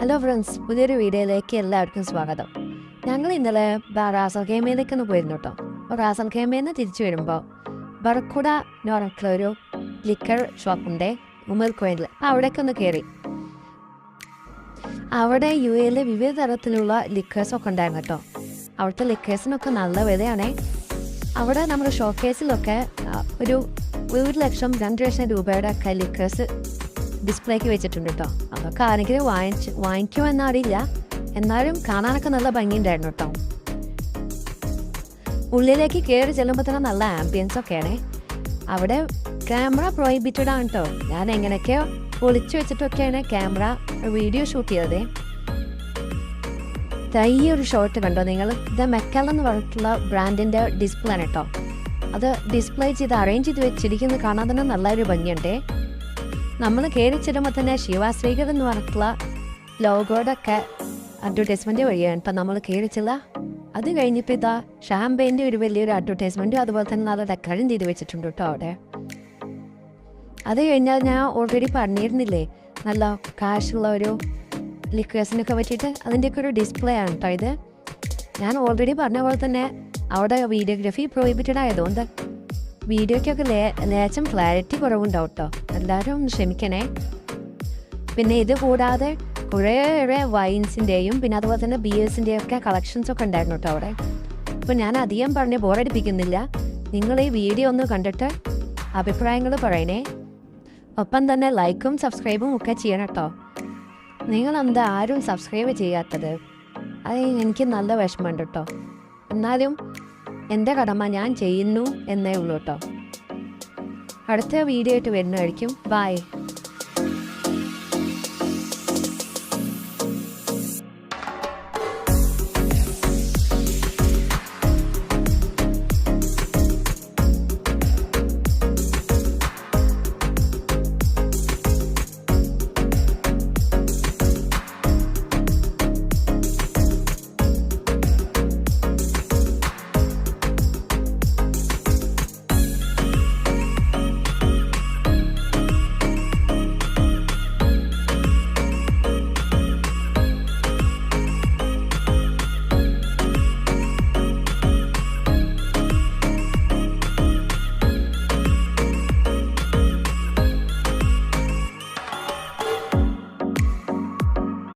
Hello friends, പുതിയൊരു വീഡിയോയിലേക്ക് എല്ലാവർക്കും സ്വാഗതം. ഞങ്ങൾ ഇന്നലെ റാസൽ ഖേമയിലേക്കൊന്ന് പോയിരുന്നു കേട്ടോ. അപ്പോൾ റാസൽ ഖേമയിൽ നിന്ന് തിരിച്ചു വരുമ്പോൾ ബർക്കുട എന്ന് പറഞ്ഞിട്ടുള്ള ഒരു ലിക്കർ ഷോപ്പുണ്ട് ഉമർ കോയിനിൽ. അവിടേക്കൊന്ന് കയറി. അവിടെ UAE വിവിധ തരത്തിലുള്ള ലിക്കേഴ്സൊക്കെ ഉണ്ടായിരുന്നു കേട്ടോ. അവിടുത്തെ ലിക്കേഴ്സിനൊക്കെ നല്ല വിലയാണേ. അവിടെ നമ്മുടെ ഷോക്കേസിലൊക്കെ ഒരു 1,00,000 2,00,000 രൂപയുടെ ഒക്കെ ലിക്കേഴ്സ് ഡിസ്പ്ലേക്ക് വെച്ചിട്ടുണ്ട് കേട്ടോ. അതൊക്കെ ആരെങ്കിലും വാങ്ങിക്കുമെന്നറിയില്ല, എന്നാലും കാണാനൊക്കെ നല്ല ഭംഗിയുണ്ടായിരുന്നു കേട്ടോ. ഉള്ളിലേക്ക് കയറി ചെല്ലുമ്പോൾ തന്നെ നല്ല ആംബിയൻസ് ഒക്കെയാണേ. അവിടെ ക്യാമറ പ്രൊഹിബിറ്റഡ് ആണ് കേട്ടോ. ഞാൻ എങ്ങനെയൊക്കെയോ ഒളിച്ചു വെച്ചിട്ടൊക്കെയാണ് ക്യാമറ വീഡിയോ ഷൂട്ട് ചെയ്തത്. ഈ ഒരു ഷോട്ട് കണ്ടോ നിങ്ങൾ? ഇത് മെക്കൽ എന്ന് പറഞ്ഞിട്ടുള്ള ബ്രാൻഡിൻ്റെ ഡിസ്പ്ലേ ആണ് കേട്ടോ. അത് ഡിസ്പ്ലേ ചെയ്ത് അറേഞ്ച് ചെയ്ത് വെച്ചിരിക്കുന്നത് കാണാൻ തന്നെ നല്ലൊരു ഭംഗിയുണ്ടേ. നമ്മൾ കയറി ചെല്ലുമ്പോൾ തന്നെ ശിവാശ്രീകർ എന്ന് പറഞ്ഞിട്ടുള്ള ലോഗോയുടെ ഒക്കെ അഡ്വർടൈസ്മെൻറ്റ് വഴിയാണ് ഇപ്പം നമ്മൾ കയറി ചെല്ലുക. അത് കഴിഞ്ഞിപ്പോൾ ഇതാ ഷാമ്പെയിൻ്റെ ഒരു വലിയൊരു അഡ്വർടൈസ്മെൻറ്റും അതുപോലെ തന്നെ നല്ല ഡെക്കറേഷൻ ചെയ്ത് വെച്ചിട്ടുണ്ട് കേട്ടോ അവിടെ. അത് കഴിഞ്ഞാൽ ഞാൻ ഓൾറെഡി പറഞ്ഞിരുന്നില്ലേ നല്ല കാശുള്ള ഒരു ലിക്വേഴ്സിനൊക്കെ പറ്റിയിട്ട്, അതിൻ്റെയൊക്കെ ഒരു ഡിസ്പ്ലേ ആണ് കേട്ടോ ഇത്. ഞാൻ ഓൾറെഡി പറഞ്ഞ പോലെ തന്നെ അവിടെ വീഡിയോഗ്രാഫി പ്രൊഹിബിറ്റഡ് ആയതുകൊണ്ട് വീഡിയോയ്ക്കൊക്കെ ലേശം ക്ലാരിറ്റി കുറവുണ്ടാവും കേട്ടോ. എല്ലാവരും ഒന്ന് ക്ഷമിക്കണേ. പിന്നെ ഇത് കൂടാതെ കുറേയേറെ വൈൻസിൻ്റെയും പിന്നെ അതുപോലെ തന്നെ ബിയേഴ്സിൻ്റെയും ഒക്കെ കളക്ഷൻസൊക്കെ ഉണ്ടായിരുന്നു കേട്ടോ അവിടെ. അപ്പോൾ ഞാൻ അധികം പറഞ്ഞ് ബോറടിപ്പിക്കുന്നില്ല. നിങ്ങൾ ഈ വീഡിയോ ഒന്ന് കണ്ടിട്ട് അഭിപ്രായങ്ങൾ പറയണേ. ഒപ്പം തന്നെ ലൈക്കും സബ്സ്ക്രൈബും ഒക്കെ ചെയ്യണം കേട്ടോ. നിങ്ങളെന്താ ആരും സബ്സ്ക്രൈബ് ചെയ്യാത്തത്? അത് എനിക്ക് നല്ല വിഷമമുണ്ട് കേട്ടോ. എന്നാലും എൻ്റെ കടമ ഞാൻ ചെയ്യുന്നു എന്നേ ഉള്ളൂ കേട്ടോ. അടുത്ത വീഡിയോ ആയിട്ട് വരുന്നതായിരിക്കും. ബൈ.